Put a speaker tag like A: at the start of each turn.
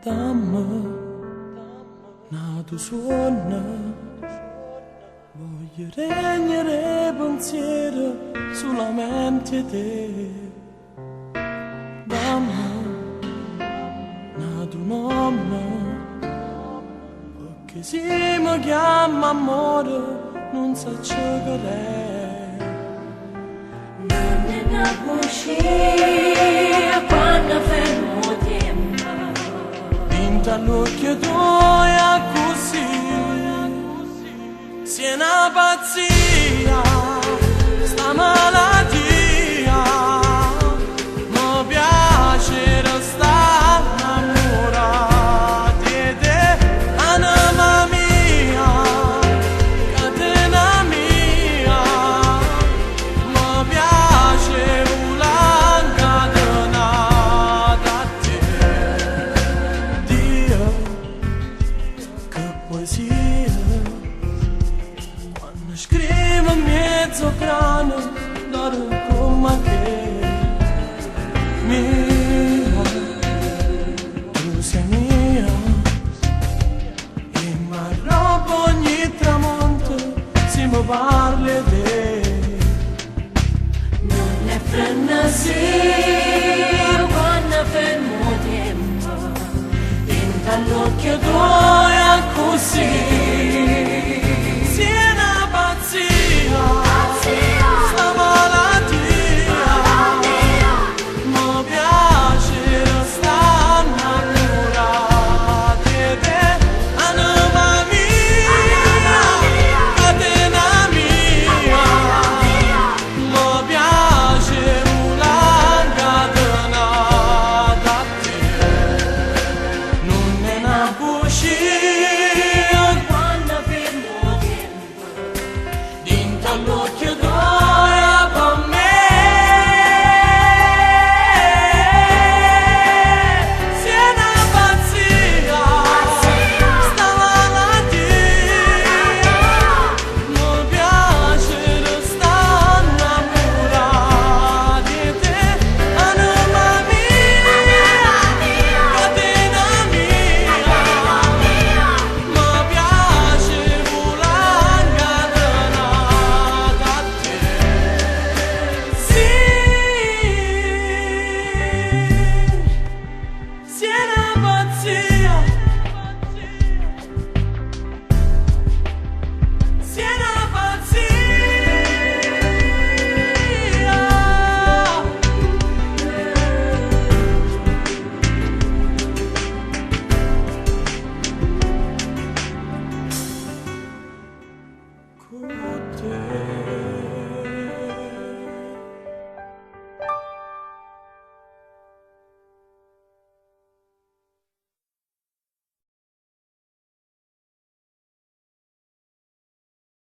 A: dammi una tua suona, voglio regnare pensiero solamente te. Dammi una tua nome, perché se mi chiama amore non so ciò che è.
B: Non è una bugia quando fermo tempo,
A: Pinta l'occhio tuo è così, sia una pazzia, sta malattia, mi piace restare innamorata di te, anima mia, catena mia, mi piace volare incatenata a te. Dio, che poesia, quando scrivo in mezzo brano, d'oro come che mia, tu sei mia, e mi arrabbo ogni tramonto se mi parli di te.
B: non è frenesia.